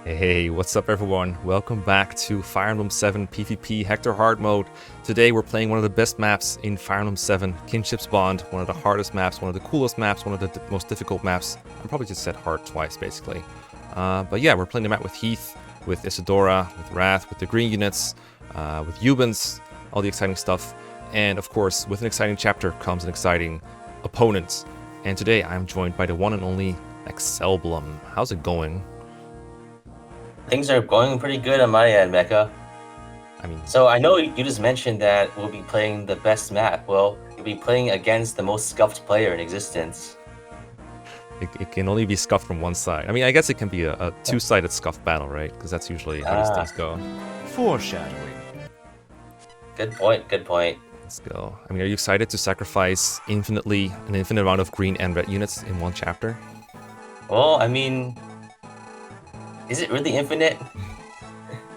Hey, what's up everyone? Welcome back to Fire Emblem 7 PvP Hector Hard Mode. Today we're playing one of the best maps in Fire Emblem 7, Kinship's Bond, one of the hardest maps, one of the coolest maps, one of the most difficult maps. I probably just said hard twice basically. But yeah, we're playing the map with Heath, with Isadora, with Wrath, with the green units, with Eubens, all the exciting stuff. And of course, with an exciting chapter comes an exciting opponent. And today I'm joined by the one and only Excelblem. How's it going? Things are going pretty good on my end, Mekkah. I mean, So I know you just mentioned that we'll be playing the best map. Well, you'll be playing against the most scuffed player in existence. it can only be scuffed from one side. I mean, I guess it can be a two-sided scuffed battle, right? Because that's usually how these things go. Foreshadowing. Good point, good point. Let's go. I mean, are you excited to sacrifice an infinite amount of green and red units in one chapter? Well, I mean, is it really infinite?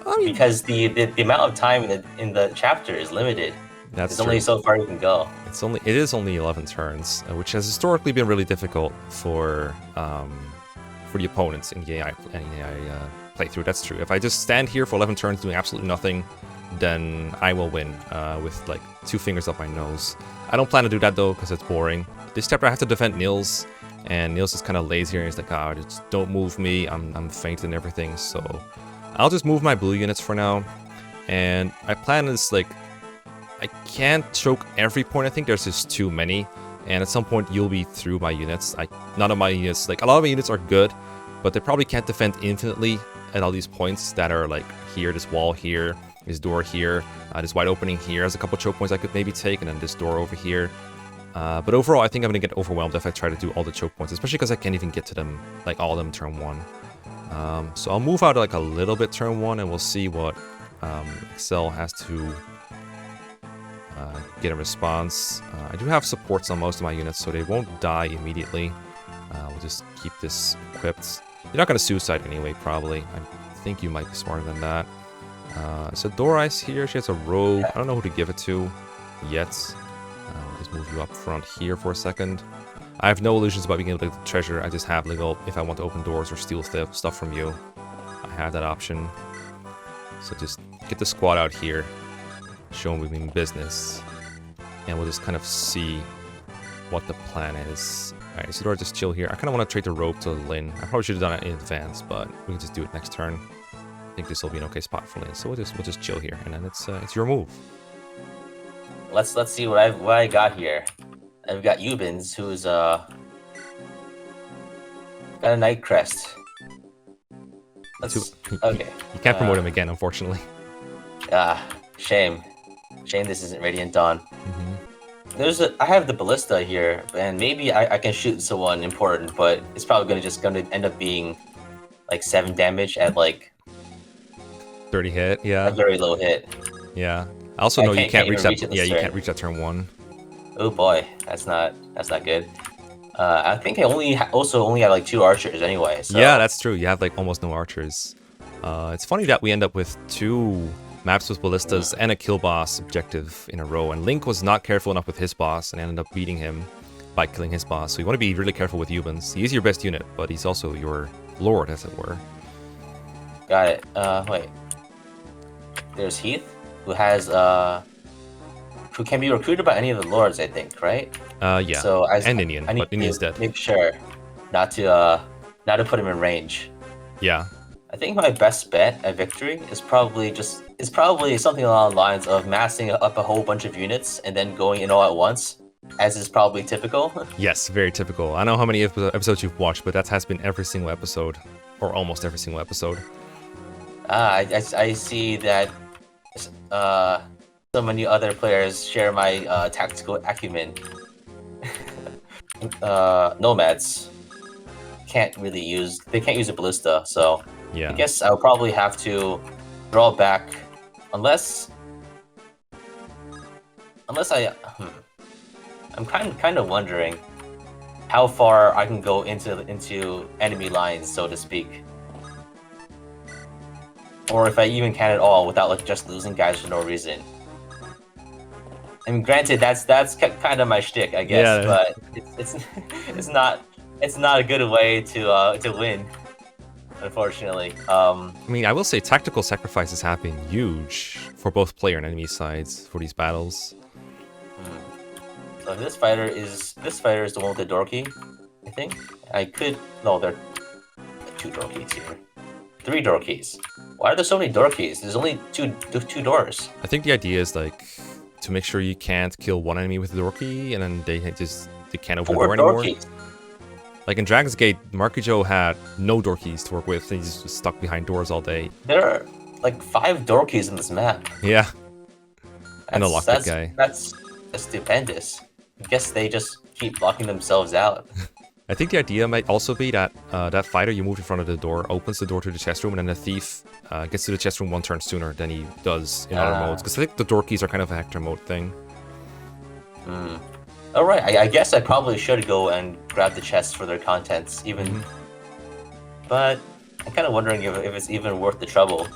I mean, Because the amount of time in the chapter is limited. that's There's only true. so far you can go. It is only 11 turns, which has historically been really difficult for the opponents in the AI playthrough. That's true. If I just stand here for 11 turns doing absolutely nothing, then I will win with like 2 fingers up my nose. I don't plan to do that though because it's boring. This chapter I have to defend Nils, and Nils is kind of lazy here. He's like, "Ah, just don't move me. I'm faint and everything." So I'll just move my blue units for now. And my plan is like, I can't choke every point. I think there's just too many. And at some point you'll be through my units. None of my units, like a lot of my units are good, but they probably can't defend infinitely at all these points that are like here, this wall here, this door here, this wide opening here. There's a couple choke points I could maybe take, and then this door over here. But overall, I think I'm going to get overwhelmed if I try to do all the choke points, especially because I can't even get to them, like all of them turn 1. So I'll move out like a little bit turn 1, and we'll see what Excel has to get a response. I do have supports on most of my units, so they won't die immediately. We'll just keep this equipped. You're not going to suicide anyway, probably. I think you might be smarter than that. So Doris here, she has a robe. I don't know who to give it to yet. I'll just move you up front here for a second. I have no illusions about being able to get the treasure. I just have legal if I want to open doors or steal stuff from you. I have that option. So just get the squad out here. Show them we mean business. And we'll just kind of see what the plan is. Alright, Isidora, just chill here. I kind of want to trade the rope to Lynn. I probably should have done it in advance, but we can just do it next turn. I think this will be an okay spot for Lynn. So we'll just chill here, and then it's your move. Let's see what I got here. I've got Eubens, who's got a Night Crest. Okay. You can't promote him again, unfortunately. Shame this isn't Radiant Dawn. Mm-hmm. I have the Ballista here, and maybe I can shoot someone important, but it's probably gonna end up being like 7 damage at like 30 hit, yeah. a very low hit. Yeah. I also know you can't reach that. It Yeah, this you turn. can't reach that turn 1. Oh boy, that's not good. I think I also only have like 2 archers anyway. So. Yeah, that's true. You have like almost no archers. It's funny that we end up with 2 maps with ballistas and a kill boss objective in a row, and Link was not careful enough with his boss and ended up beating him by killing his boss. So you want to be really careful with Eubens. He is your best unit, but he's also your lord, as it were. Got it. Wait. There's Heath, who has who can be recruited by any of the lords, I think, right? Yeah. So And Ninian, I need but Ninian's to dead. make sure not to put him in range. Yeah. I think my best bet at victory is probably something along the lines of massing up a whole bunch of units and then going in all at once, as is probably typical. Yes, very typical. I know how many episodes you've watched, but that has been every single episode, or almost every single episode. I see that so many other players share my tactical acumen. Nomads can't use a ballista, so Yeah. I guess I'll probably have to draw back unless I'm kind of wondering how far I can go into enemy lines, so to speak. Or if I even can at all without like just losing guys for no reason. I mean, granted, that's kind of my shtick, I guess, Yeah. but it's not a good way to win. unfortunately. I mean, I will say tactical sacrifices have been huge for both player and enemy sides for these battles. So this fighter is the one with the door key, I think. No, there are 2 door keys here. 3 door keys. Why are there so many door keys? There's only two doors. I think the idea is like to make sure you can't kill one enemy with a door key, and then they can't open the 4 door door anymore. keys. Like in Dragon's Gate, Markijo had no door keys to work with, and he's just stuck behind doors all day. There are like 5 door keys in this map. Yeah. And a lockpick guy. That's stupendous. I guess they just keep locking themselves out. I think the idea might also be that that fighter you move in front of the door opens the door to the chest room, and then the thief gets to the chest room 1 turn sooner than he does in other modes. Because I think the door keys are kind of a Hector mode thing. All right, I guess I probably should go and grab the chests for their contents, even. But I'm kind of wondering if it's even worth the trouble.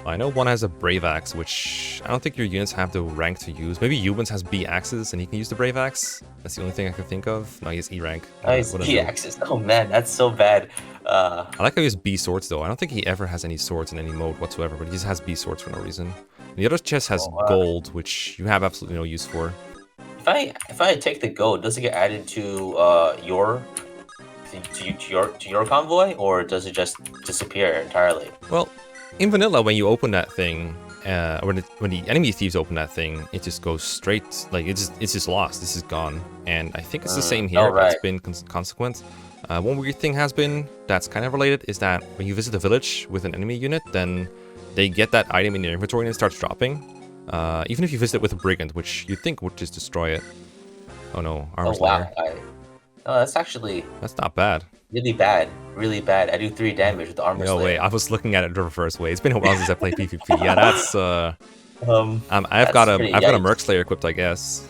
I know one has a Brave Axe, which I don't think your units have the rank to use. Maybe Eubens has B axes and he can use the Brave Axe. That's the only thing I can think of. No, he has E rank. Nice B axes. Oh man, that's so bad. I like how he has B swords though. I don't think he ever has any swords in any mode whatsoever, but he just has B swords for no reason. And the other chest has gold, which you have absolutely no use for. If I take the gold, does it get added to your convoy, or does it just disappear entirely? Well, in vanilla, when you open that thing, when the enemy thieves open that thing, it just goes straight, like it's just lost. This is gone, and I think it's the same here. But it's been consequent. One weird thing has been that's kind of related is that when you visit a village with an enemy unit, then they get that item in their inventory and it starts dropping. Even if you visit it with a brigand, which you'd think would just destroy it. Oh no, armor's wow. layer. No, that's not bad. Really bad. Really bad. I do 3 damage with the armor slayer. No way, I was looking at it the reverse way. It's been a while since I played PvP. Yeah, that's I've got a Merc Slayer equipped, I guess.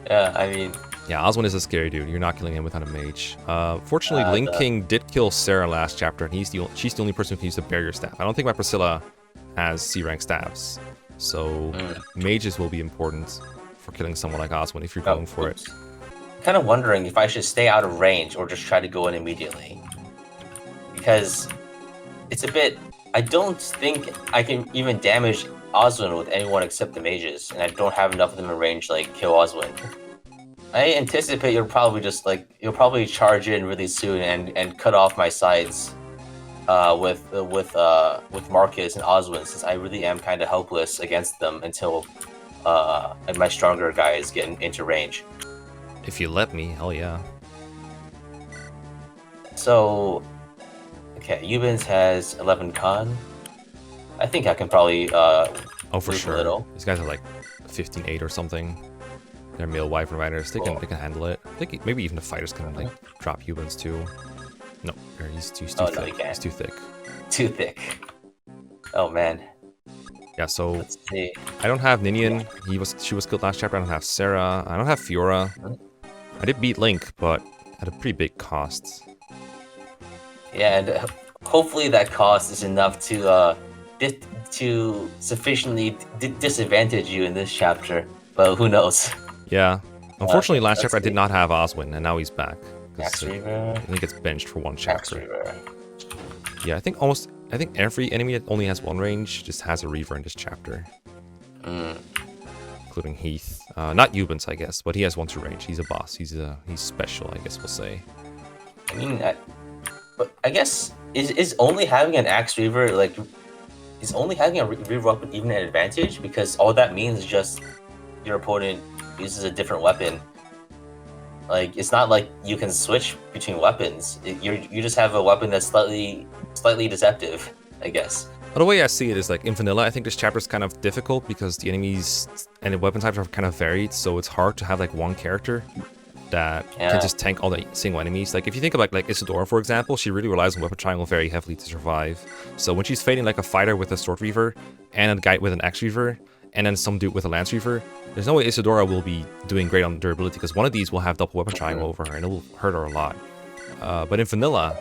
Yeah, I mean, yeah, Oswin is a scary dude. You're not killing him without a mage. Fortunately, Link King did kill Sarah last chapter, and she's the only person who can use the barrier staff. I don't think my Priscilla has C rank staffs, so mages will be important for killing someone like Oswin if you're going for it. Kind of wondering if I should stay out of range or just try to go in immediately, because it's a bit. I don't think I can even damage Oswin with anyone except the mages, and I don't have enough of them in range like kill Oswin. I anticipate you'll probably charge in really soon and cut off my sides with Marcus and Oswin, since I really am kind of helpless against them until my stronger guys get into range. If you let me, hell yeah. So, okay, Eubens has 11 con. I think I can probably oh, for sure. a little. These guys are like 15-8 or something. They're male wyvern riders. They can handle it. I think maybe even the fighters can like drop Eubens too. No, he's too thick. No, he's too thick. Too thick. Oh man. Yeah, so let's see. I don't have Ninian. She was killed last chapter. I don't have Sarah. I don't have Fiora. I did beat Link, but at a pretty big cost. Yeah, and hopefully that cost is enough to sufficiently disadvantage you in this chapter. But who knows? Yeah. Unfortunately, last chapter I did not have Oswin, and now he's back. I Reaver. think it's benched for 1 chapter. Yeah, I think every enemy that only has 1 range just has a Reaver in this chapter. Including Heath. Not Eubens, I guess, but he has 1-2 range. He's a boss. He's special, I guess we'll say. I mean, but I guess is only having an Axe Reaver is only having a Reaver weapon even an advantage, because all that means is just your opponent uses a different weapon. Like, it's not like you can switch between weapons. You just have a weapon that's slightly deceptive, I guess. But the way I see it is, like, in vanilla, I think this chapter is kind of difficult because the enemies and the weapon types are kind of varied, so it's hard to have, like, one character that can just tank all the single enemies. Like, if you think about, like, Isadora, for example, she really relies on weapon triangle very heavily to survive. So when she's fighting, like, a fighter with a Sword Reaver, and a guy with an Axe Reaver, and then some dude with a Lance Reaver, there's no way Isadora will be doing great on durability, because one of these will have double weapon triangle over her, and it will hurt her a lot. But in vanilla,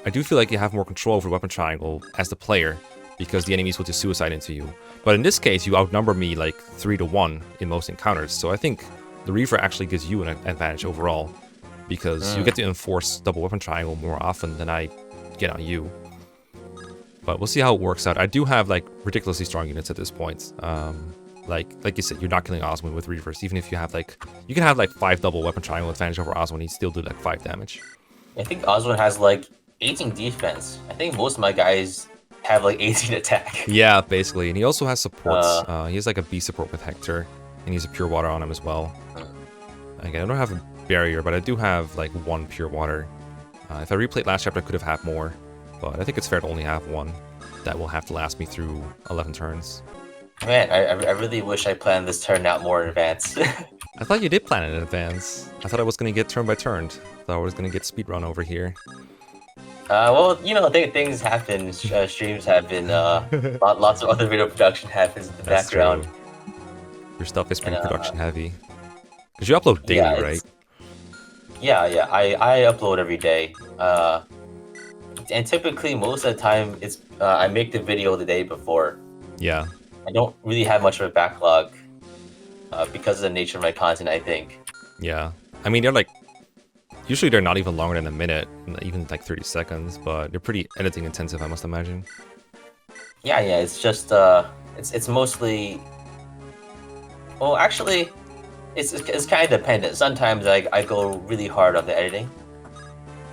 I do feel like you have more control over weapon triangle as the player, because the enemies will just suicide into you. But in this case, you outnumber me like 3-1 in most encounters, so I think the Reaver actually gives you an advantage overall, because you get to enforce double weapon triangle more often than I get on you. But we'll see how it works out. I do have like ridiculously strong units at this point. Like you said, you're not killing Oswin with Reavers. Even if you have like, you can have like 5 double weapon triangle advantage over Oswin, he'd still do like 5 damage. I think Oswin has like 18 defense. I think most of my guys have like 18 attack. Yeah, basically. And he also has supports. He has like a B support with Hector, and he's a pure water on him as well. Again, I don't have a barrier, but I do have like 1 pure water. If I replayed last chapter, I could have had more, but I think it's fair to only have 1. That will have to last me through 11 turns. Man, I really wish I planned this turn out more in advance. I thought you did plan it in advance. I thought I was going to get turn by turn. I thought I was going to get speedrun over here. Well, you know, things happen. Streams have been, lots of other video production happens in the background. True. Your stuff is pretty production heavy. Because you upload daily, right? Yeah, I upload every day. And typically, most of the time, it's I make the video the day before. Yeah. I don't really have much of a backlog because of the nature of my content, I think. Yeah. I mean, they're like, usually they're not even longer than a minute, even like 30 seconds, but they're pretty editing intensive, I must imagine. Yeah, it's just, it's mostly, well, actually, it's kind of dependent. Sometimes I go really hard on the editing,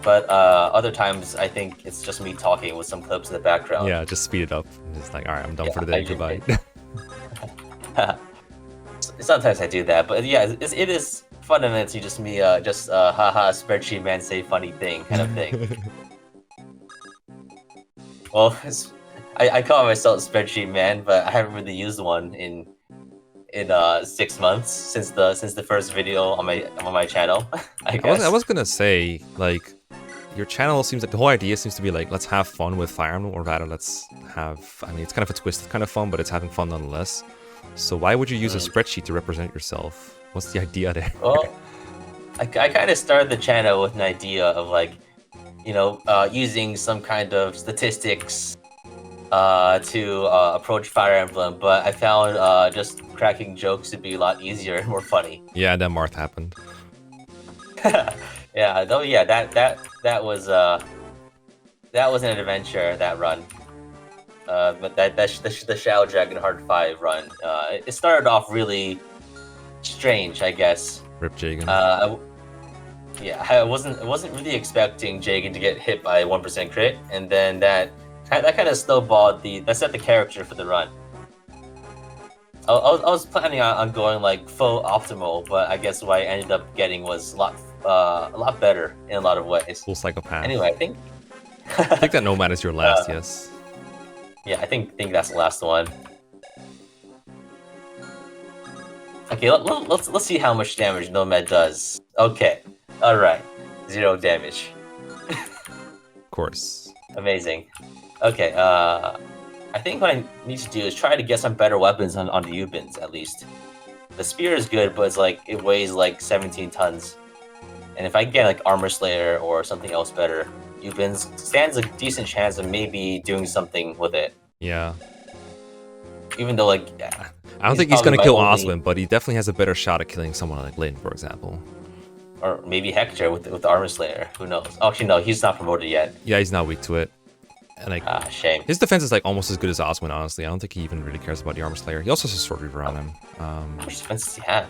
but other times I think it's just me talking with some clips in the background. Yeah, just speed it up. Just like, all right, I'm done for the day. Goodbye. Sometimes I do that, but yeah, it is fun and it's just me, haha, spreadsheet man say funny thing kind of thing. Well, I call myself spreadsheet man, but I haven't really used one in 6 months since the first video on my channel. I was gonna say, like, your channel seems like the whole idea seems to be like, let's have fun with Fire Emblem, or rather, let's have, I mean, it's kind of a twisted kind of fun, but it's having fun nonetheless. So why would you use a spreadsheet to represent yourself? What's the idea there? Well, I kind of started the channel with an idea of like, you know, using some kind of statistics to approach Fire Emblem, but I found just cracking jokes to be a lot easier and more funny. Yeah, and then Marth happened. Yeah, though, yeah, that was an adventure, that run. But the Shadow Dragon Heart 5 run, it started off really strange, I guess. Rip Jagan. Yeah, I wasn't really expecting Jagan to get hit by 1% crit, and then that kind of snowballed that set the character for the run. I was planning on going like full optimal, but I guess what I ended up getting was a lot better in a lot of ways. Full psychopath. Anyway, I think I think that Nomad is your last, yes. Yeah, I think that's the last one. Okay, let's see how much damage Nomad does. Okay, all right, 0 damage. Of course. Amazing. Okay, I think what I need to do is try to get some better weapons on the Ubins, at least. The spear is good, but it's like, it weighs like 17 tons. And if I get like Armor Slayer or something else better, Ubins stands a decent chance of maybe doing something with it. Yeah. Even though, like, I don't think he's gonna kill Oswin, but he definitely has a better shot at killing someone like Lyn, for example. Or maybe Hector with the Armor Slayer. Who knows? Oh, actually, no, he's not promoted yet. Yeah, he's not weak to it. And like, shame. His defense is like almost as good as Oswin, honestly. I don't think he even really cares about the Armor Slayer. He also has a Sword Reaver on him. How much defense does he have?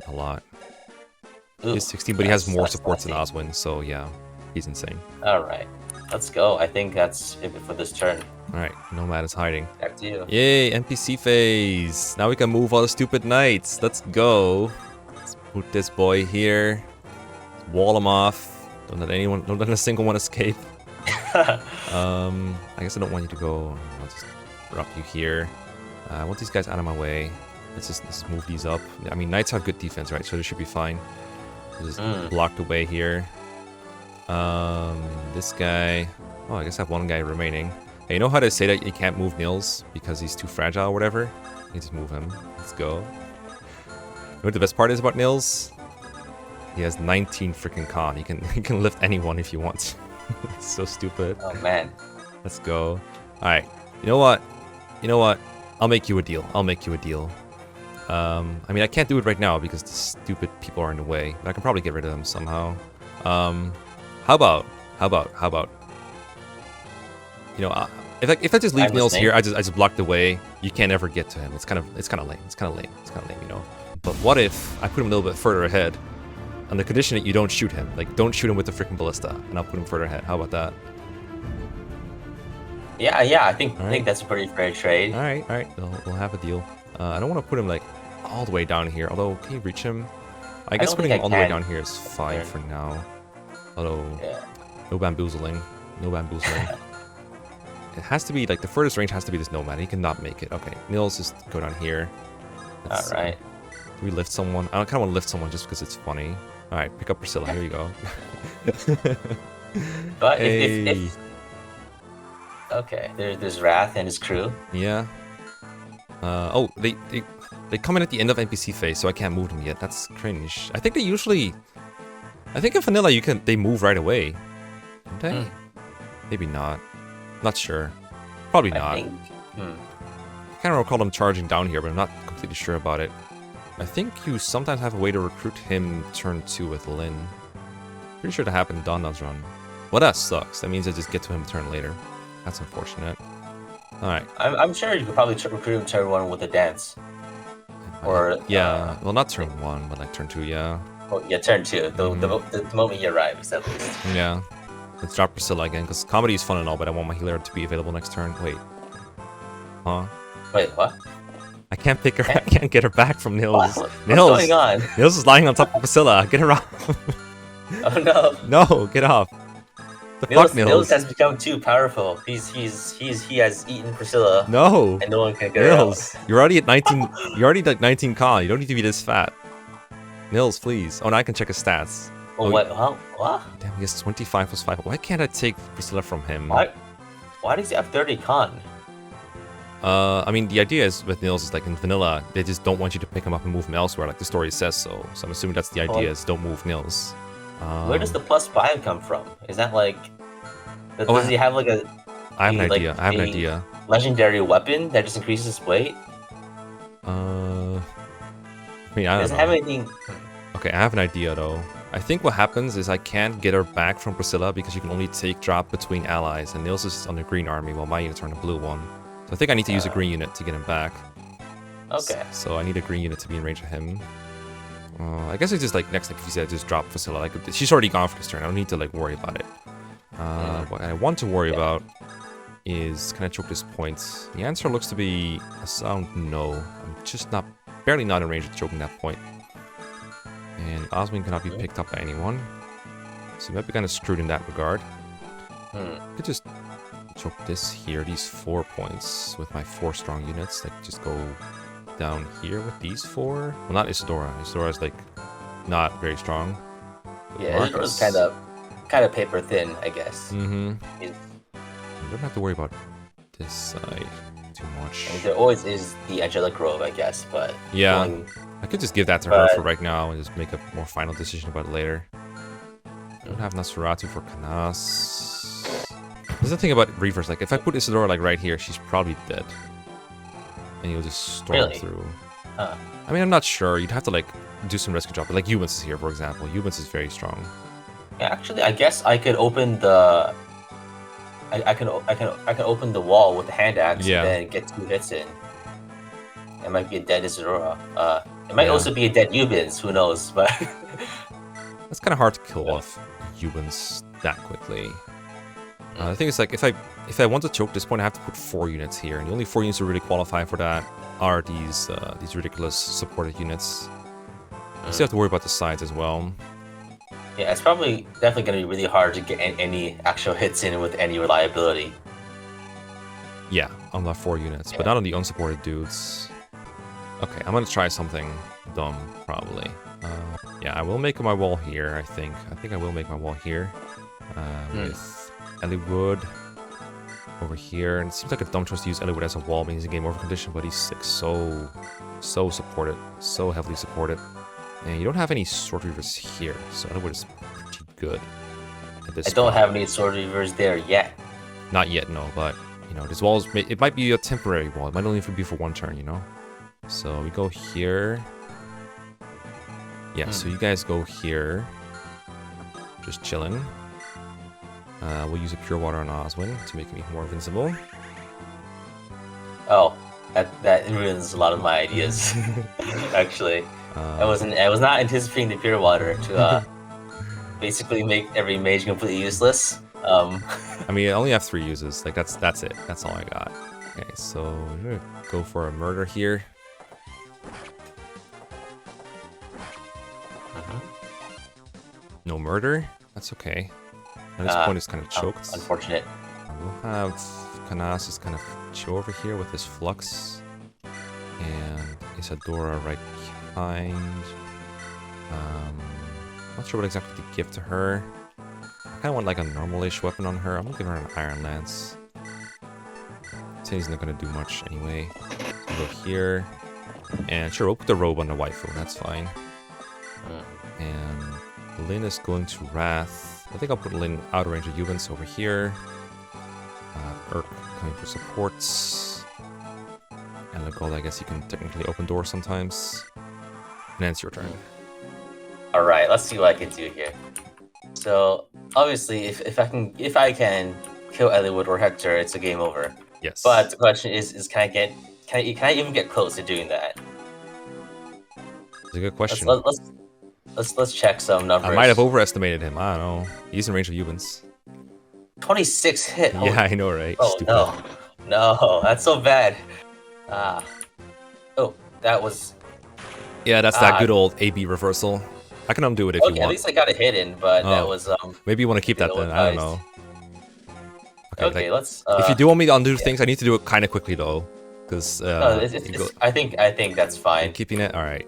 A lot. Ooh, he's 16, but he has more supports than Oswin, so yeah, he's insane. Alright, let's go. I think that's it for this turn. Alright, Nomad is hiding. Back to you. Yay, NPC phase! Now we can move all the stupid knights. Let's go. Let's put this boy here. Wall him off. Don't let a single one escape. I guess I don't want you to go. I'll just drop you here. I want these guys out of my way. Let's move these up. I mean, knights have good defense, right? So they should be fine. Just blocked away here. This guy. Oh, I guess I have one guy remaining. Hey, you know how to say that you can't move Nils because he's too fragile or whatever? You just move him. Let's go. You know what the best part is about Nils? He has 19 freaking con. He can lift anyone if he wants. It's so stupid. Oh man. Let's go. Alright. You know what? I'll make you a deal. I mean, I can't do it right now because the stupid people are in the way. But I can probably get rid of them somehow. How about you know, if I just leave I'm Nils listening. here, I just block the way. You can't ever get to him. It's kind of lame. It's kind of lame. You know. But what if I put him a little bit further ahead, on the condition that you don't shoot him? Like, don't shoot him with the freaking ballista, and I'll put him further ahead. How about that? Yeah, I think that's a pretty fair trade. All right. We'll have a deal. I don't want to put him like all the way down here. Although, can you reach him? I guess don't putting think him I all the way can. down here is fine for now. Although, Yeah. no bamboozling. It has to be like the furthest range has to be this nomad. He cannot make it. Okay, Nils, just go down here. All right. Do we lift someone? I kind of want to lift someone just because it's funny. All right, pick up Priscilla. Here you go. But Hey. if okay, there's Wrath and his crew. Yeah. Oh, they come in at the end of NPC phase, so I can't move them yet. That's cringe. I think they usually. I think in vanilla they move right away. Don't they? Maybe not. Not sure. Probably not. I think. I can't recall them charging down here, but I'm not completely sure about it. I think you sometimes have a way to recruit him turn 2 with Lin. Pretty sure that happened in Dawn Nun's run. Well, that sucks. That means I just get to him turn later. That's unfortunate. Alright. I'm sure you could probably recruit him turn 1 with a dance. Or yeah, well, not turn 1, but like turn 2, yeah. Oh yeah, turn 2. The moment he arrives, at least. Yeah. Let's drop Priscilla again, because comedy is fun and all, but I want my healer to be available next turn. Wait. Huh? Wait, what? I can't pick her. I can't get her back from Nils. What's Nils. going on? Nils is lying on top of Priscilla. Get her off. Oh no. No, get off. The fuck, Nils. Nils has become too powerful. He has eaten Priscilla. No. And no one can get her out. Nils, you're already at 19. You're already at 19 con. You don't need to be this fat. Nils, please. Oh, now I can check his stats. Oh, what? Huh? What? Damn, he has 25 plus 5. Why can't I take Priscilla from him? What? Why does he have 30 con? I mean, the idea is with Nils is like in vanilla, they just don't want you to pick him up and move him elsewhere, like the story says so. So I'm assuming that's the idea, is don't move Nils. Where does the plus 5 come from? Is that like... Does he have like a... I have an like, idea. I have an idea. Legendary weapon that just increases his weight? I mean, I don't Doesn't know. have anything... Okay, I have an idea though. I think what happens is I can't get her back from Priscilla because you can only take drop between allies, and Nils is on the green army while my units are on the blue one. So I think I need to use a green unit to get him back. Okay. So I need a green unit to be in range of him. I guess it's just like next, like if you said, just drop Priscilla. Like she's already gone for this turn. I don't need to like worry about it. What I want to worry about is, can I choke this point? The answer looks to be a sound no. I'm just barely not in range of choking that point. And Oswin cannot be picked up by anyone. So we might be kind of screwed in that regard. I could just choke this here, these 4 points with my 4 strong units. Like just go down here with these 4. Well, not Isadora. Isadora's like not very strong. Yeah, Isadora's kind of paper thin, I guess. You don't have to worry about this side too much. I mean, there always is the Angelic Grove, I guess, but... Yeah, I could just give that to her for right now and just make a more final decision about it later. I don't have Nosferatu for Canas. There's the thing about Reavers, like if I put Isadora like right here, she's probably dead. And you'll just storm through. Huh. I mean, I'm not sure. You'd have to like do some rescue job. Like Humans is here, for example. Humans is very strong. Yeah, actually, I guess I could open the... I can open the wall with the hand axe and then get 2 hits in. It might be a dead Isadora. It might also be a dead Ubins, who knows, but... That's kind of hard to kill off Humans that quickly. The thing is, like, if I want to choke this point, I have to put 4 units here, and the only 4 units who really qualify for that are these ridiculous supported units. I still have to worry about the sides as well. Yeah, it's definitely going to be really hard to get any actual hits in with any reliability. Yeah, on the 4 units, but not on the unsupported dudes. Okay, I'm gonna try something dumb, probably. Yeah, I will make my wall here, I think. I think I will make my wall here. With Elliewood over here. And it seems like a dumb choice to use Elliewood as a wall, means he's in game over condition, but he's like so supported. So heavily supported. And you don't have any Sword Reavers here, so Elliewood is pretty good at this I don't spot. have any Sword Reavers there yet. Not yet, no, but, you know, this wall is... It might be a temporary wall. It might only be for 1 turn, you know? So we go here. Yeah, so you guys go here. Just chilling. We'll use a Pure Water on Oswin to make me more invincible. Oh, that ruins a lot of my ideas. Actually, I was not anticipating the Pure Water to basically make every mage completely useless. I mean, I only have 3 uses. Like that's it. That's all I got. Okay, so I'm gonna go for a murder here. No murder. That's okay. At this point, it's kind of choked. Unfortunate. We'll have Canas just kind of chill over here with his Flux. And Isadora right behind. Not sure what exactly to give to her. I kind of want like a normal-ish weapon on her. I'm gonna give her an Iron Lance. He's not gonna do much anyway. So we'll go here. And sure, we'll put the robe on the waifu. That's fine. And Lyn is going to Wrath. I think I'll put Lyn out of range of Uvens over here. Urk coming for supports. And Legold, I guess you can technically open doors sometimes. And then it's your turn. Alright, let's see what I can do here. So obviously if I can kill Eliwood or Hector, it's a game over. Yes. But the question is can I even get close to doing that? It's a good question. Let's check some numbers. I might have overestimated him. I don't know. He's in range of Uvens. 26 hit. Yeah, I know, right? Oh Stupid. no, that's so bad. Oh, that was. Yeah, that's that good old AB reversal. I can undo it if you want. At least I got it hidden, but that was Maybe you want to keep that then. I don't know. Okay, like, let's. If you do want me to undo things, I need to do it kind of quickly though, because no, I think that's fine. Keeping it, all right.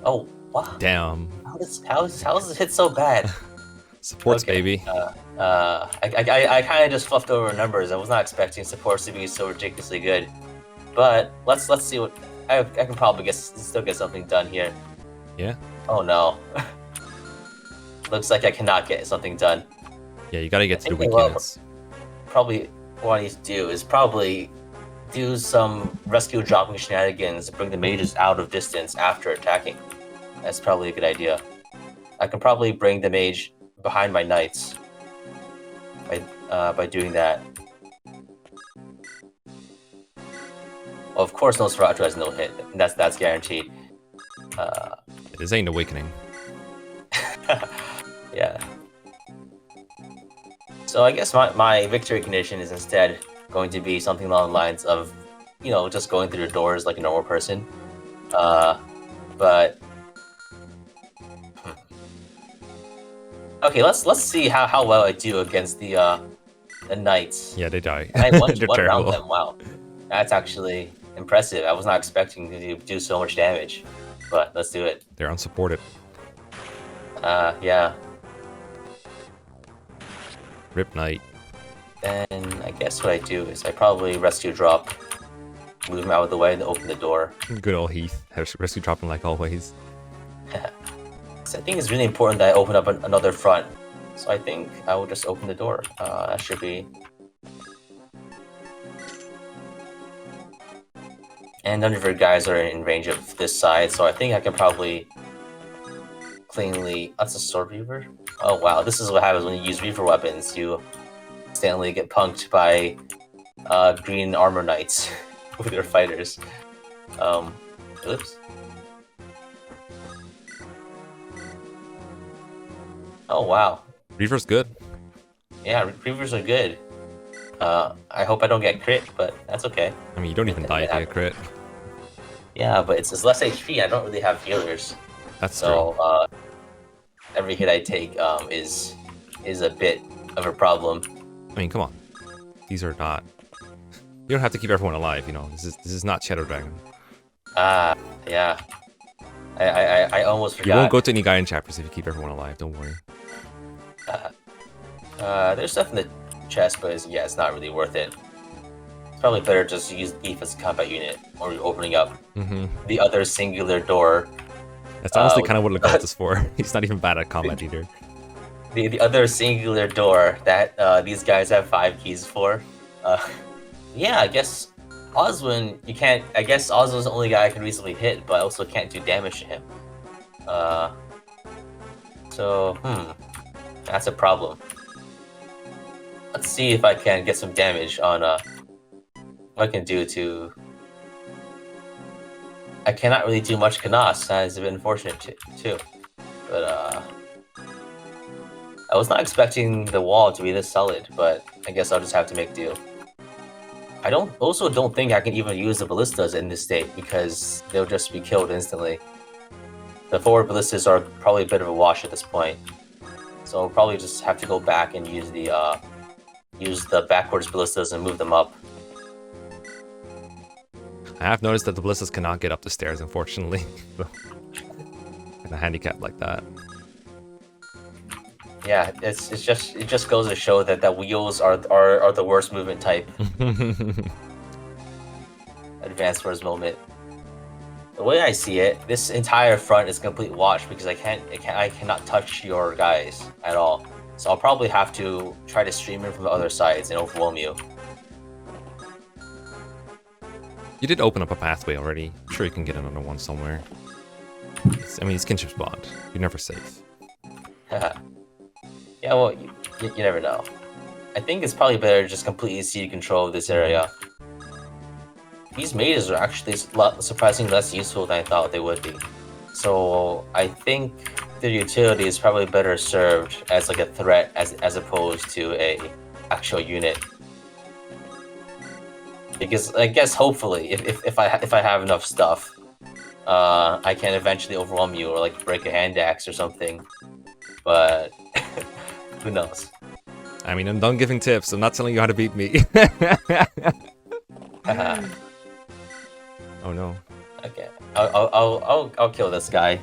Oh wow! Damn. How is this hit so bad? Supports, baby. I kind of just fluffed over numbers. I was not expecting supports to be so ridiculously good, but let's see what I can probably still get something done here. Yeah. Oh no. Looks like I cannot get something done. Yeah, you gotta get to the weak units. Probably what I need to do is probably do some rescue dropping shenanigans to bring the mages out of distance after attacking. That's probably a good idea. I can probably bring the mage behind my knights by doing that. Well, of course, Nosferatu has no hit. That's guaranteed. This ain't Awakening. Yeah. So I guess my victory condition is instead going to be something along the lines of, just going through the doors like a normal person. But okay, let's see how well I do against the knights. Yeah, they die. And I one They're round terrible. them. Wow, that's actually impressive. I was not expecting to do so much damage, but let's do it. They're unsupported. Yeah. Rip Knight. Then I guess what I do is I probably rescue drop, move him out of the way, and open the door. Good old Heath. Rescue dropping like always. So I think it's really important that I open up another front. So I think I will just open the door. That should be. And none of your guys are in range of this side, so I think I can probably cleanly. That's a sword reaver. Oh wow, this is what happens when you use reaver weapons. You instantly get punked by green armor knights with their fighters. Oops. Oh wow. Reaver's good. Yeah, reavers are good. I hope I don't get crit, but that's okay. I mean, you don't even die if you get crit. Yeah, but it's less HP. I don't really have healers. That's so, true. Every hit I take is a bit of a problem. I mean, come on. These are not. You don't have to keep everyone alive. This is not Shadow Dragon. Yeah. I almost forgot. You won't go to any Gaian chapters if you keep everyone alive. Don't worry. There's stuff in the chest, but it's not really worth it. It's probably better just to use Thief as a combat unit, or you're opening up the other singular door. That's honestly kind of what Legault is for. He's not even bad at combat either. The other singular door that these guys have 5 keys for. Yeah, I guess Oswin, you can't. I guess Oswin's the only guy I can reasonably hit, but I also can't do damage to him. So, that's a problem. Let's see if I can get some damage on what I can do to. I cannot really do much Canas, as a bit unfortunate too. But I was not expecting the wall to be this solid, but I guess I'll just have to make do. I also don't think I can even use the ballistas in this state because they'll just be killed instantly. The forward ballistas are probably a bit of a wash at this point, so I'll probably just have to go back and use the backwards ballistas and move them up. I have noticed that the ballistas cannot get up the stairs, unfortunately. In a handicap like that. Yeah, it just goes to show that wheels are the worst movement type. Advanced Wars moment. The way I see it, this entire front is complete wash because I cannot touch your guys at all. So I'll probably have to try to stream in from the other sides and overwhelm you. You did open up a pathway already. I'm sure you can get another one somewhere. I mean, it's kinship spawned. You're never safe. Yeah, well, you never know. I think it's probably better to just completely cede control of this area. These mages are actually surprisingly less useful than I thought they would be. So I think their utility is probably better served as like a threat as opposed to a actual unit. Because I guess hopefully, if I have enough stuff, I can eventually overwhelm you or like break a hand axe or something. But who knows? I mean, I'm done giving tips. I'm not telling you how to beat me. Oh no. Okay, I'll kill this guy.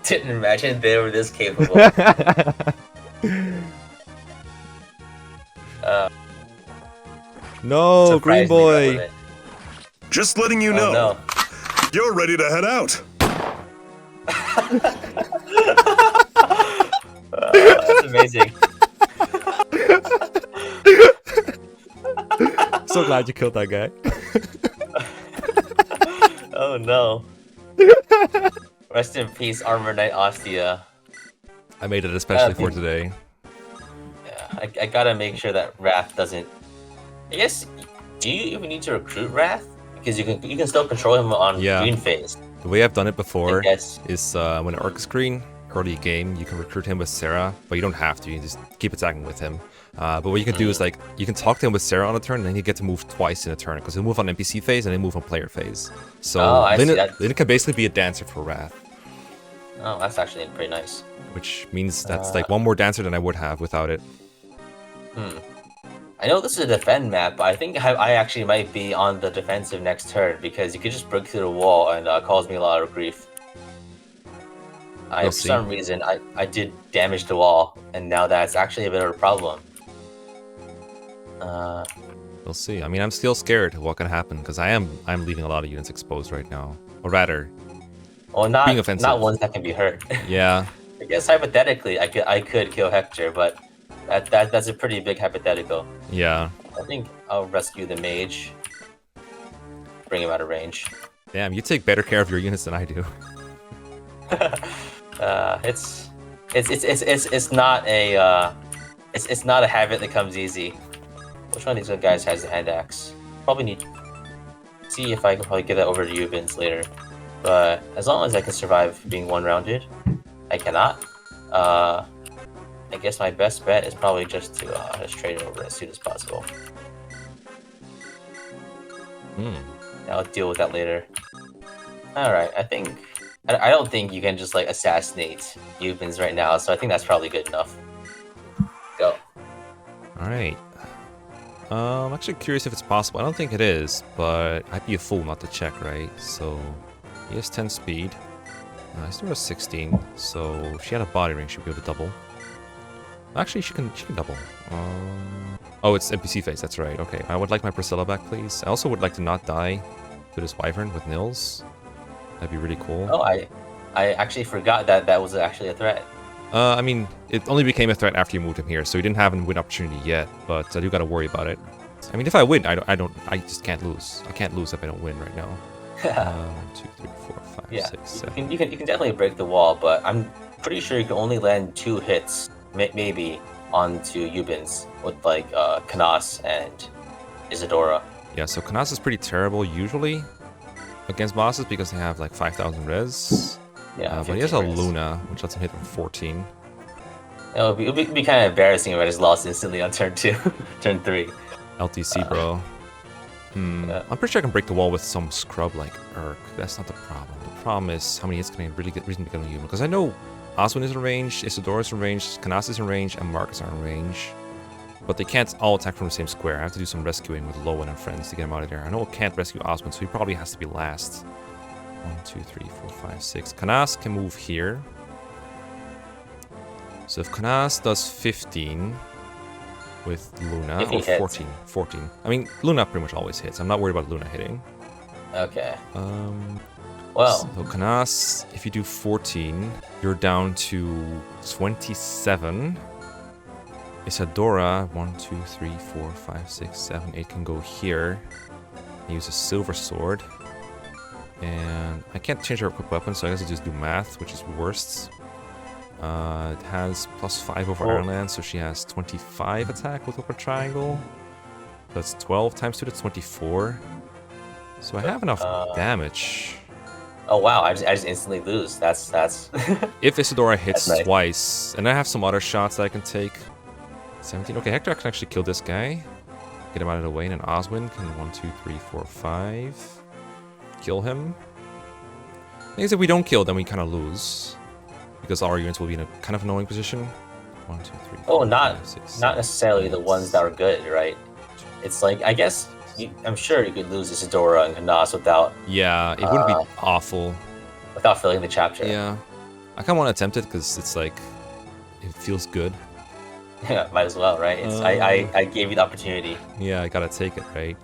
Didn't imagine they were this capable. No, green boy. Just letting you know. No. You're ready to head out. That's amazing. So glad you killed that guy. Oh no. Rest in peace, Armor Knight Ostia. I made it especially for today. Yeah, I gotta make sure that Wrath doesn't. I guess, do you even need to recruit Wrath? Because you can still control him on green phase. The way I've done it before is when Orc is green, early game, you can recruit him with Sarah, but you don't have to. You can just keep attacking with him. But what you can do is like you can talk to him with Sarah on a turn, and then you get to move twice in a turn because he'll move on NPC phase and then move on player phase. So Lynn can basically be a dancer for Wrath. Oh, that's actually pretty nice. Which means that's like one more dancer than I would have without it. I know this is a defend map, but I think I actually might be on the defensive next turn because you could just break through the wall and cause me a lot of grief. For some reason, I did damage the wall, and now that's actually a bit of a problem. We'll see. I mean, I'm still scared of what can happen because I'm leaving a lot of units exposed right now, or rather, well, being offensive. Not ones that can be hurt. Yeah. I guess hypothetically, I could kill Hector, but that's a pretty big hypothetical. Yeah. I think I'll rescue the mage, bring him out of range. Damn, you take better care of your units than I do. It's not a habit that comes easy. Which one of these guys has the hand axe? Probably need to see if I can probably get that over to you, Vince, later. But as long as I can survive being one-rounded, I cannot. I guess my best bet is probably just to just trade it over as soon as possible. I'll deal with that later. Alright, I don't think you can just like assassinate Ubins right now, so I think that's probably good enough. Go. Alright. I'm actually curious if it's possible. I don't think it is, but I'd be a fool not to check, right? So, he has 10 speed. He's doing a 16, so if she had a body ring, she'd be able to double. Actually, she can double. Oh, it's NPC phase, that's right. Okay, I would like my Priscilla back, please. I also would like to not die to this Wyvern with Nils. That'd be really cool. Oh, I actually forgot that was actually a threat. I mean, it only became a threat after you moved him here, so you didn't have a win opportunity yet, but I do gotta worry about it. I mean, if I win, I just can't lose. I can't lose if I don't win right now. 1, 2, 3, 4, 5, 6, 7. You can definitely break the wall, but I'm pretty sure you can only land 2 hits, maybe, onto Ubins with like Kanas and Isadora. Yeah, so Kanas is pretty terrible usually against bosses because they have like 5,000 res. Yeah, but he has a 15 res. Luna, which lets him hit with 14. It would be kind of embarrassing if I just lost instantly on turn 2, turn 3. LTC, bro. Yeah. I'm pretty sure I can break the wall with some scrub like Urk. That's not the problem. The problem is how many hits can I really get reasonably get on Human? Because I know Oswin is in range, Isadora is in range, Kanas is in range, and Marcus are in range. But they can't all attack from the same square. I have to do some rescuing with Lowen and friends to get him out of there. I know I can't rescue Oswin, so he probably has to be last. 1, 2, 3, 4, 5, 6. Kanas can move here. So if Kanas does 15 with Luna, If he or hits. 14. I mean, Luna pretty much always hits. I'm not worried about Luna hitting. Okay. Well, so Kanas, if you do 14, you're down to 27. Isadora, 1, 2, 3, 4, 5, 6, 7, 8 can go here. Use a silver sword. And I can't change her equipped weapon, so I guess I just do math, which is worst. It has +5 over Iron Land, so she has 25 attack with upper triangle. That's 12 times 2, that's 24. So I have enough damage. Oh wow, I just instantly lose. That's If Isadora hits That's nice. twice, and I have some other shots that I can take. 17. Okay, Hector can actually kill this guy. Get him out of the way, and then Oswin can 1, 2, 3, 4, 5. Kill him. I guess if we don't kill, then we kind of lose. Because our units will be in a kind of annoying position. 1, 2, 3, 4, Oh, not 5, 6, not 7, necessarily the 8. ones that are good, right? It's like I guess I'm sure you could lose Isadora and Kanas without Yeah, it wouldn't be awful. filling the chapter. Yeah. I kind of want to attempt it because it's like, it feels good. Yeah, might as well, right? It's I gave you the opportunity. Yeah, I gotta take it, right?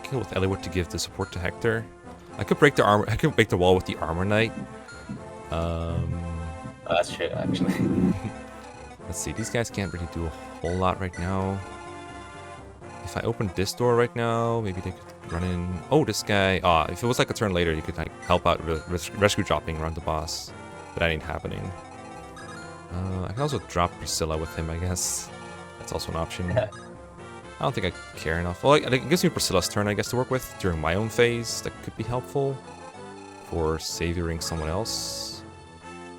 Kill with Eliwood to give the support to Hector. I could break the armor. I could break the wall with the armor knight. Oh, that's true, actually. Let's see. These guys can't really do a whole lot right now. If I open this door right now, maybe they could run in. Oh, this guy. If it was like a turn later, you could like help out rescue dropping around the boss, but that ain't happening. I can also drop Priscilla with him, I guess. That's also an option. Yeah. I don't think I care enough. Well, it gives me Priscilla's turn, I guess, to work with during my own phase. That could be helpful for savioring someone else.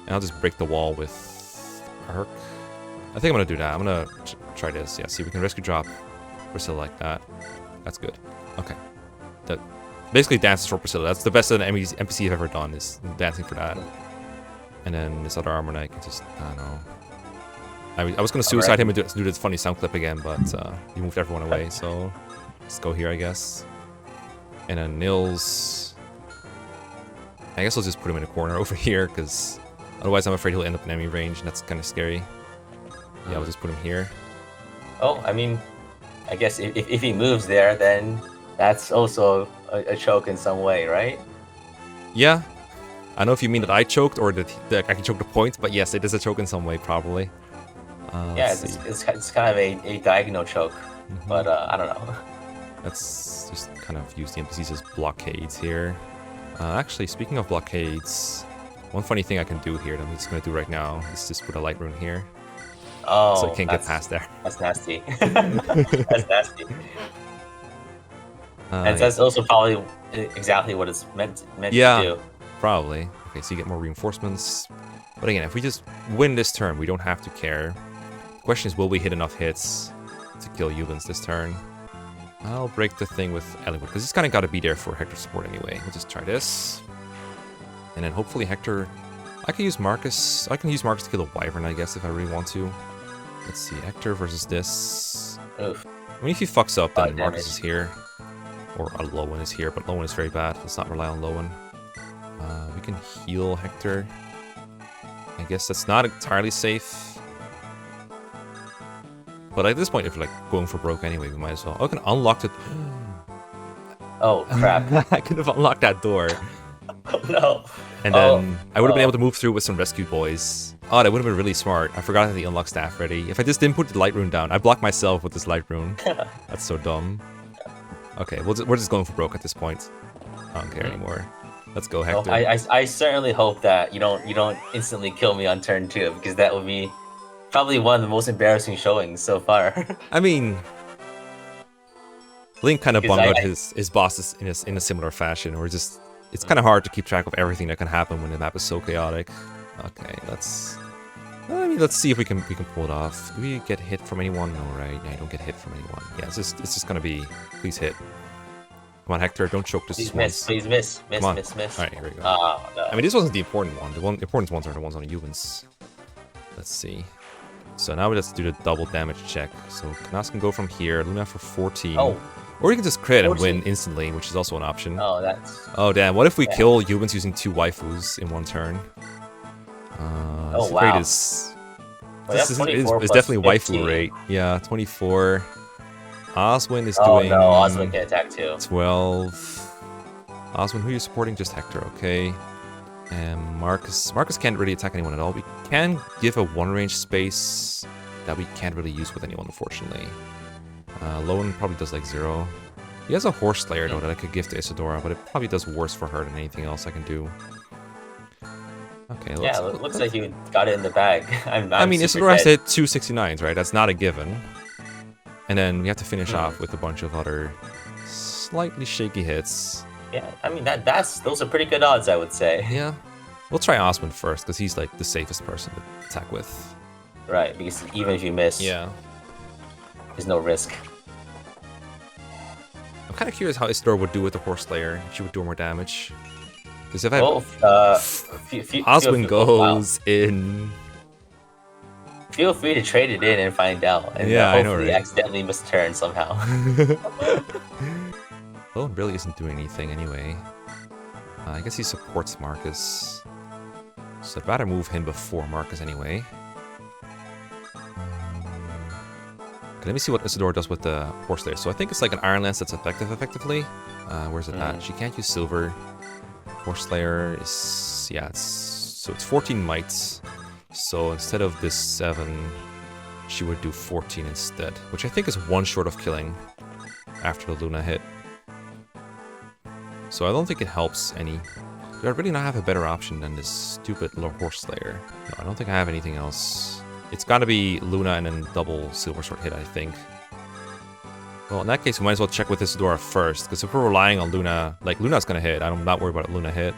And I'll just break the wall with Ark. I think I'm gonna do that. I'm gonna try this. Yeah, see, we can rescue drop Priscilla like that. That's good. Okay. That basically dances for Priscilla. That's the best that an NPC I've ever done, is dancing for that. And then this other armor knight can just, I don't know. I was gonna suicide him and do this funny sound clip again, but he moved everyone away, so let's go here, I guess. And then Nils, I guess I'll just put him in a corner over here, because otherwise I'm afraid he'll end up in enemy range, and that's kind of scary. Yeah, I'll just put him here. Oh, I mean, I guess if he moves there, then that's also a choke in some way, right? Yeah. I don't know if you mean that I choked or that I can choke the point, but yes, it is a choke in some way, probably. Yeah, it's kind of a diagonal choke, but I don't know. Let's just kind of use the NPCs as blockades here. Actually, speaking of blockades, one funny thing I can do here that I'm just going to do right now is just put a light rune here. Oh, So I can't get past there. That's nasty. That's nasty. And Yeah, that's also probably exactly what it's meant to do. probably. Okay, so you get more reinforcements. But again, if we just win this turn, we don't have to care. The question is, will we hit enough hits to kill Ubins this turn? I'll break the thing with Eliwood, because he's kind of got to be there for Hector's support anyway. We'll just try this. And then hopefully Hector... I can use Marcus to kill the Wyvern, I guess, if I really want to. Let's see, Hector versus this. Oof. I mean, if he fucks up, then Damage. Marcus is here. Or Lowen is here, but Lowen is very bad. Let's not rely on Lowen. We can heal Hector. I guess that's not entirely safe. But at this point, if we're like going for broke anyway, we might as well. Oh, I can unlock the... Oh, crap. I could have unlocked that door. Oh, no. And then I would have been able to move through with some rescue boys. Oh, that would have been really smart. I forgot that the unlock staff ready. If I just didn't put the light rune down, I blocked myself with this light rune. That's so dumb. Okay, we're just going for broke at this point. I don't care anymore. Let's go, Hector. I certainly hope that you don't instantly kill me on turn 2, because that would be Probably one of the most embarrassing showings so far. I mean, Link kind of 'Cause bummed out his bosses in a similar fashion, or just it's kind of hard to keep track of everything that can happen when the map is so chaotic. Okay, let's see if we can pull it off. Do we get hit from anyone? No, right? Yeah, I don't get hit from anyone. Yeah, it's just gonna be please hit. Come on, Hector, don't choke this Please once. miss, please miss, miss, Come on. miss, miss. All right, here we go. Oh, no. I mean, this wasn't the important one. The important ones are the ones on the humans. Let's see. So now we just do the double damage check. So Knas can go from here, Luna for 14. Oh. Or you can just crit and 14. win instantly, which is also an option. Oh, that's... Oh, damn. What if we Yeah. kill humans using 2 waifus in one turn? Oh, this wow. rate is... Well, This that's is 24 it's plus definitely 15. waifu rate. Yeah, 24. Oswin is Oh, doing... no, Osmond can attack too. 12. Oswin, who are you supporting? Just Hector, okay. And Marcus can't really attack anyone at all. We can give a 1-range space that we can't really use with anyone, unfortunately. Lowen probably does like 0. He has a Horse Slayer, though, that I could give to Isadora, but it probably does worse for her than anything else I can do. Okay, Yeah, it looks like you got it in the bag. I mean, super Isadora has to dead. hit 2 69s, right? That's not a given. And then we have to finish off with a bunch of other slightly shaky hits. Yeah, I mean, those are pretty good odds, I would say. Yeah. We'll try Osmond first, because he's like the safest person to attack with. Right, because even if you miss, Yeah. there's no risk. I'm kind of curious how Isadora would do with the Horse Slayer. If she would do more damage. Because if I Well, Oswin goes in... Feel free to trade it in and find out. And Yeah, I know, hopefully right? accidentally misturn somehow. Lowen really isn't doing anything anyway. I guess he supports Marcus. So I'd rather move him before Marcus anyway. Okay, let me see what Isadora does with the Horse Slayer. So I think it's like an Iron Lance that's effectively. Where's it at? She can't use silver. Horse Slayer is... yeah, so it's 14 mites. So instead of this 7, she would do 14 instead. Which I think is 1 short of killing after the Luna hit. So I don't think it helps any. Do I really not have a better option than this stupid Horse Slayer? No, I don't think I have anything else. It's gotta be Luna and then double Silver Sword hit, I think. Well, in that case, we might as well check with Isadora first, because if we're relying on Luna, like, Luna's gonna hit. I'm not worried about Luna hit.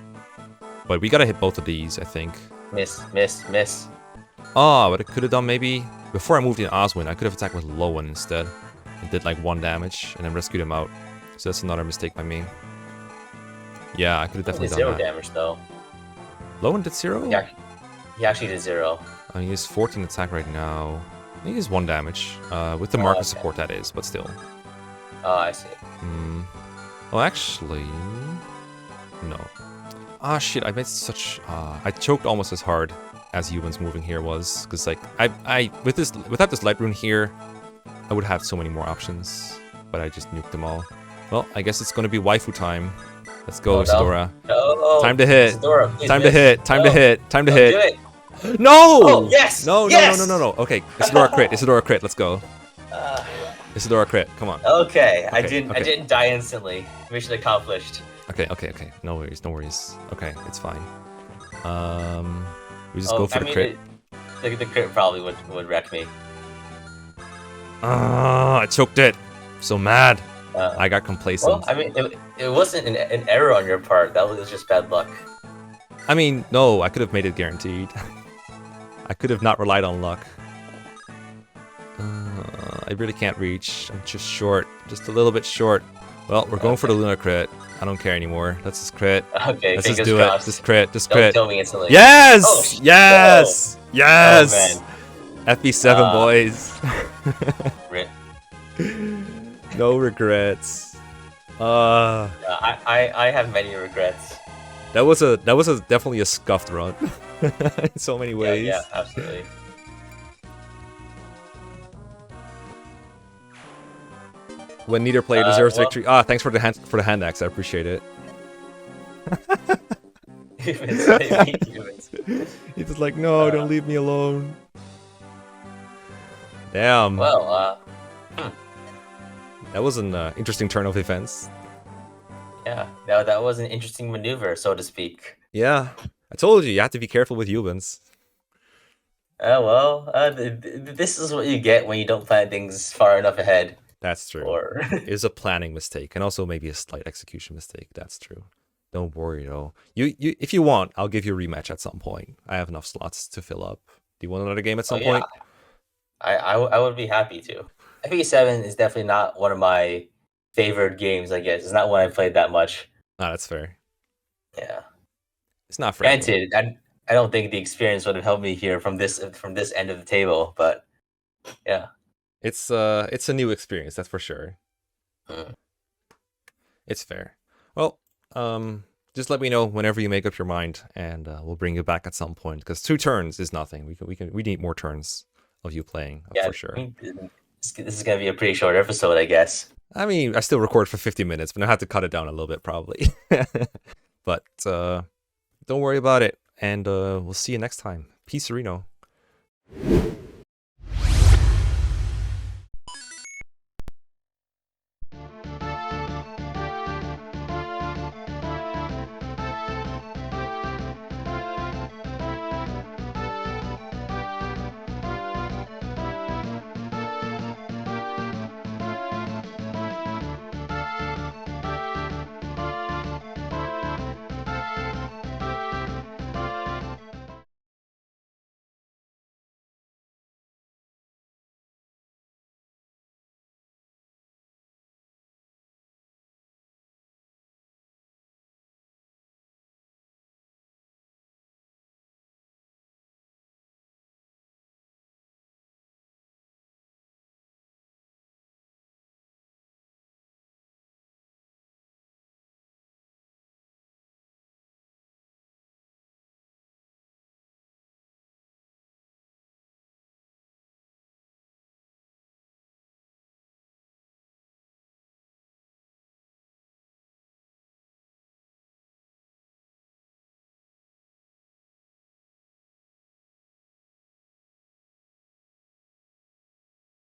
But we gotta hit both of these, I think. Miss, miss, miss. Oh, but I could have done maybe... Before I moved in Oswin, I could have attacked with Lowen instead. And did like 1 damage, and then rescued him out. So that's another mistake by me. Yeah, I could have definitely Did done 0 that. damage though. Lowen did 0? Yeah, he actually did 0. He has 14 attack right now. He has 1 damage. With the Marcus support, that is, but still. Oh, I see. Well, actually... No. Ah, shit, I made such... I choked almost as hard as humans moving here was. Because, like, without this light rune here, I would have so many more options. But I just nuked them all. Well, I guess it's going to be waifu time. Let's go, Oh, Isadora. No. Time to hit. Isadora, please Time to miss. hit. Time to No. hit. Time to No, hit. do it. No! Oh, yes! No, no, Yes! no, no, no, no. Okay, Isadora crit. Isadora crit. Let's go. Uh, Isadora crit. Come on. okay, I Okay, didn't. I okay. didn't die instantly. Mission accomplished. Okay, okay, okay. No worries, no worries. Okay, it's fine. We just go for the crit. The crit probably would wreck me. I choked it. So mad. I got complacent. Well, I mean, it wasn't an error on your part. That was just bad luck. I mean, no, I could have made it guaranteed. I could have not relied on luck. I really can't reach. I'm just short. Just a little bit short. Well, we're going for the Luna crit. I don't care anymore. Let's just crit. Okay, Let's just fingers do crossed. it. Just crit. Just Don't crit. kill me instantly. Yes! Oh, yes! Yes! Oh, FE7 boys. Rip. No regrets. I have many regrets. That was definitely a scuffed run in so many ways. Yeah, absolutely. When neither player deserves well- victory. Thanks for the hand axe. I appreciate it. Humans. He's just like, no, don't leave me alone. Damn. Well, That was an interesting turn of events. yeah, that was an interesting maneuver, so to speak. Yeah, I told you, you have to be careful with humans. This is what you get when you don't plan things far enough ahead. That's true. Or It is a planning mistake, and also maybe a slight execution mistake. That's true. Don't worry though. You if you want, I'll give you a rematch at some point. I have enough slots to fill up. Do you want another game at some point? I would be happy to. FE7 is definitely not one of my favorite games, I guess. It's not one I played that much. Ah, that's fair. Yeah. It's not for everyone. Granted, I don't think the experience would have helped me here from this end of the table, but yeah. It's a new experience, that's for sure. Mm. It's fair. Well, just let me know whenever you make up your mind, and we'll bring you back at some point. Because 2 turns is nothing. We need more turns of you playing for sure. I mean, this is gonna be a pretty short episode, I guess. I mean, I still record for 50 minutes, but I have to cut it down a little bit probably. But don't worry about it, and we'll see you next time. Peace, Reno.